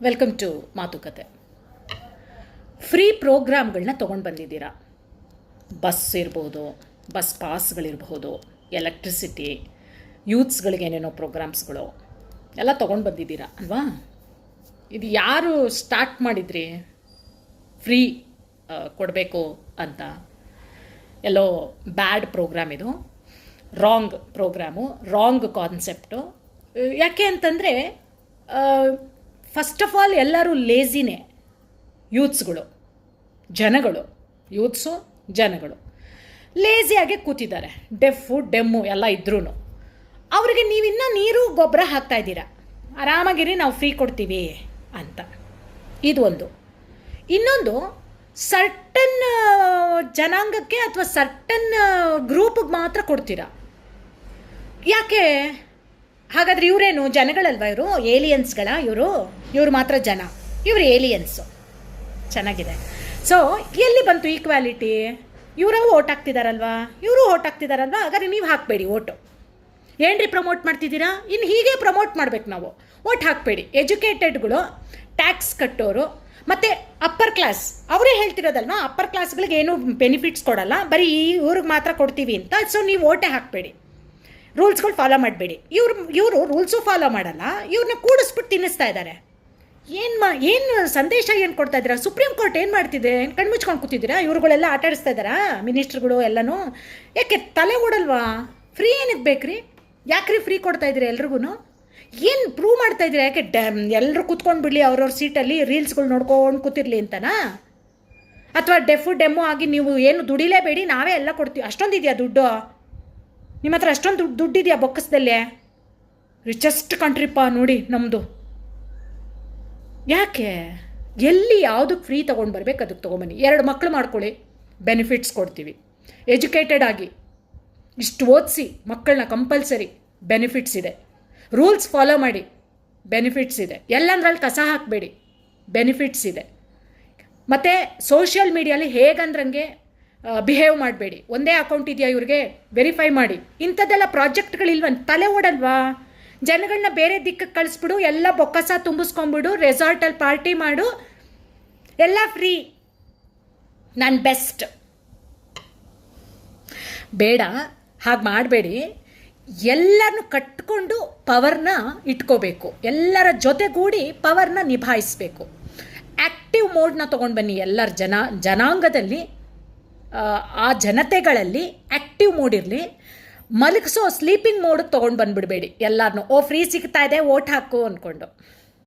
Welcome to ಮಾತುಕತೆ. Free ಪ್ರೋಗ್ರಾಮ್ಗಳನ್ನ ತೊಗೊಂಡು ಬಂದಿದ್ದೀರಾ. ಬಸ್ ಇರ್ಬೋದು, ಬಸ್ ಪಾಸ್ಗಳಿರ್ಬೋದು, ಎಲೆಕ್ಟ್ರಿಸಿಟಿ, ಯೂತ್ಸ್ಗಳಿಗೆ ಏನೇನೋ ಪ್ರೋಗ್ರಾಮ್ಸ್ಗಳು ಎಲ್ಲ ತೊಗೊಂಡು ಬಂದಿದ್ದೀರಾ ಅಲ್ವಾ? ಇದು ಯಾರು ಸ್ಟಾರ್ಟ್ ಮಾಡಿದ್ರಿ ಫ್ರೀ ಕೊಡಬೇಕು ಅಂತ? ಎಲ್ಲೋ ಬ್ಯಾಡ್ ಪ್ರೋಗ್ರಾಮ್ ಇದು, ರಾಂಗ್ ಪ್ರೋಗ್ರಾಮು, ರಾಂಗ್ ಕಾನ್ಸೆಪ್ಟು. ಯಾಕೆ ಅಂತಂದರೆ ಫಸ್ಟ್ ಆಫ್ ಆಲ್ ಎಲ್ಲರೂ ಲೇಜಿನೇ. ಯೂತ್ಸ್ಗಳು, ಜನಗಳು, ಯೂತ್ಸು ಜನಗಳು ಲೇಜಿಯಾಗೆ ಕೂತಿದ್ದಾರೆ. ಡೆಮ್ಮು ಎಲ್ಲ ಇದ್ರೂ ಅವರಿಗೆ ನೀವಿನ್ನೂ ನೀರು ಗೊಬ್ಬರ ಹಾಕ್ತಾಯಿದ್ದೀರಾ. ಆರಾಮಾಗಿರಿ, ನಾವು ಫ್ರೀ ಕೊಡ್ತೀವಿ ಅಂತ. ಇದು ಒಂದು. ಇನ್ನೊಂದು, ಸರ್ಟನ್ ಜನಾಂಗಕ್ಕೆ ಅಥವಾ ಸರ್ಟನ್ ಗ್ರೂಪಿಗೆ ಮಾತ್ರ ಕೊಡ್ತೀರಾ. ಯಾಕೆ ಹಾಗಾದರೆ? ಇವರೇನು ಜನಗಳಲ್ವ? ಇವರು ಏಲಿಯನ್ಸ್ಗಳ? ಇವರು ಮಾತ್ರ ಜನ, ಇವರು ಏಲಿಯನ್ಸು. ಚೆನ್ನಾಗಿದೆ. ಸೊ ಎಲ್ಲಿ ಬಂತು ಈಕ್ವಾಲಿಟಿ? ಇವರು ಓಟ್ ಹಾಕ್ತಿದಾರಲ್ವಾ, ಇವರು ಓಟ್ ಹಾಕ್ತಿದಾರಲ್ವಾ, ಹಾಗಾದ್ರೆ ನೀವು ಹಾಕಬೇಡಿ ಓಟು. ಏನ್ರಿ ಪ್ರಮೋಟ್ ಮಾಡ್ತಿದ್ದೀರಾ? ಇನ್ನು ಹೀಗೆ ಪ್ರಮೋಟ್ ಮಾಡ್ಬೇಕು ನಾವು. ಓಟ್ ಹಾಕಬೇಡಿ. ಎಜುಕೇಟೆಡ್ಗಳು, ಟ್ಯಾಕ್ಸ್ ಕಟ್ಟೋರು, ಮತ್ತು ಅಪ್ಪರ್ ಕ್ಲಾಸ್ ಅವರೇ ಹೇಳ್ತಿರೋದಲ್ವಾ, ಅಪ್ಪರ್ ಕ್ಲಾಸ್ಗಳಿಗೆ ಏನೂ ಬೆನಿಫಿಟ್ಸ್ ಕೊಡಲ್ಲ, ಬರೀ ಇವ್ರಿಗೆ ಮಾತ್ರ ಕೊಡ್ತೀವಿ ಅಂತ. ಸೊ ನೀವು ಓಟೇ ಹಾಕಬೇಡಿ, ರೂಲ್ಸ್ಗಳು ಫಾಲೋ ಮಾಡಬೇಡಿ. ಇವರು ರೂಲ್ಸು ಫಾಲೋ ಮಾಡಲ್ಲ, ಇವ್ರನ್ನ ಕೂಡಿಸ್ಬಿಟ್ಟು ತಿನ್ನಿಸ್ತಾ ಇದ್ದಾರೆ. ಏನು ಸಂದೇಶ ಏನು ಕೊಡ್ತಾ ಇದ್ದೀರಾ? ಸುಪ್ರೀಂ ಕೋರ್ಟ್ ಏನು ಮಾಡ್ತಿದೆ? ಏನು ಕಣ್ಮುಚ್ಕೊಂಡು ಕೂತಿದ್ದೀರಾ? ಇವ್ರುಗಳೆಲ್ಲ ಆಟ ಆಡಿಸ್ತಾ ಇದ್ದಾರಾ ಮಿನಿಸ್ಟ್ರುಗಳು ಎಲ್ಲನೂ? ಯಾಕೆ ತಲೆ ಓಡಲ್ವಾ? ಫ್ರೀ ಏನಕ್ಕೆ ಬೇಕ್ರಿ? ಯಾಕ್ರಿ ಫ್ರೀ ಕೊಡ್ತಾ ಇದ್ದೀರಾ ಎಲ್ರಿಗೂ? ಏನು ಪ್ರೂವ್ ಮಾಡ್ತಾ ಇದ್ದೀರಾ? ಯಾಕೆ ಎಲ್ಲರೂ ಕೂತ್ಕೊಂಡು ಬಿಡಲಿ ಅವ್ರವ್ರ ಸೀಟಲ್ಲಿ, ರೀಲ್ಸ್ಗಳು ನೋಡ್ಕೊಂಡು ಕೂತಿರ್ಲಿ ಅಂತನಾ? ಅಥವಾ ಡೆಮ್ಮು ಆಗಿ ನೀವು ಏನು ದುಡಿಲೇಬೇಡಿ, ನಾವೇ ಎಲ್ಲ ಕೊಡ್ತೀವಿ? ಅಷ್ಟೊಂದು ಇದೆಯಾ ದುಡ್ಡು ನಿಮ್ಮ ಹತ್ರ? ಅಷ್ಟೊಂದು ದುಡ್ಡಿದೆಯಾ ಬೊಕ್ಕಸದಲ್ಲೇ? ರಿಚೆಸ್ಟ್ ಕಂಟ್ರಿಪ್ಪ ನೋಡಿ ನಮ್ಮದು. ಯಾಕೆ? ಎಲ್ಲಿ ಯಾವುದಕ್ಕೆ ಫ್ರೀ ತೊಗೊಂಡು ಬರ್ಬೇಕು ಅದಕ್ಕೆ ತೊಗೊಂಬನ್ನಿ. 2 ಮಕ್ಕಳು ಮಾಡ್ಕೊಳ್ಳಿ, ಬೆನಿಫಿಟ್ಸ್ ಕೊಡ್ತೀವಿ. ಎಜುಕೇಟೆಡ್ ಆಗಿ ಇಷ್ಟು ಓದಿಸಿ ಮಕ್ಕಳನ್ನ ಕಂಪಲ್ಸರಿ, ಬೆನಿಫಿಟ್ಸ್ ಇದೆ. ರೂಲ್ಸ್ ಫಾಲೋ ಮಾಡಿ, ಬೆನಿಫಿಟ್ಸ್ ಇದೆ. ಎಲ್ಲಂದ್ರಲ್ಲಿ ಕಸ ಹಾಕಬೇಡಿ, ಬೆನಿಫಿಟ್ಸ್ ಇದೆ. ಮತ್ತು ಸೋಷಿಯಲ್ ಮೀಡಿಯಲ್ಲಿ ಹೇಗಂದ್ರಂಗೆ ಬಿಹೇವ್ ಮಾಡಬೇಡಿ. ಒಂದೇ ಅಕೌಂಟ್ ಇದೆಯಾ ಇವ್ರಿಗೆ, ವೆರಿಫೈ ಮಾಡಿ. ಇಂಥದ್ದೆಲ್ಲ ಪ್ರಾಜೆಕ್ಟ್ಗಳಿಲ್ವ? ತಲೆ ಓಡಲ್ವಾ? ಜನಗಳನ್ನ ಬೇರೆ ದಿಕ್ಕಕ್ಕೆ ಕಳಿಸ್ಬಿಡು, ಎಲ್ಲ ಬೊಕ್ಕಸ ತುಂಬಿಸ್ಕೊಂಬಿಡು, ರೆಸಾರ್ಟಲ್ಲಿ ಪಾರ್ಟಿ ಮಾಡು, ಎಲ್ಲ ಫ್ರೀ, ನಾನು ಬೆಸ್ಟ್. ಬೇಡ, ಹಾಗೆ ಮಾಡಬೇಡಿ. ಎಲ್ಲರನ್ನು ಕಟ್ಕೊಂಡು ಪವರ್ನ ಇಟ್ಕೋಬೇಕು, ಎಲ್ಲರ ಜೊತೆಗೂಡಿ ಪವರ್ನ ನಿಭಾಯಿಸಬೇಕು. ಆ್ಯಕ್ಟಿವ್ ಮೋಡ್ನ ತೊಗೊಂಡು ಬನ್ನಿ. ಎಲ್ಲರ ಜನಾಂಗದಲ್ಲಿ, ಆ ಜನತೆಗಳಲ್ಲಿ ಆ್ಯಕ್ಟಿವ್ ಮೋಡ್ ಇರಲಿ. ಮಲಗಿಸೋ ಸ್ಲೀಪಿಂಗ್ ಮೋಡಿಗೆ ತೊಗೊಂಡು ಬಂದುಬಿಡಬೇಡಿ ಎಲ್ಲರನ್ನೂ. ಫ್ರೀ ಸಿಗ್ತಾ ಇದೆ ಓಟ್ ಹಾಕು ಅಂದ್ಕೊಂಡು.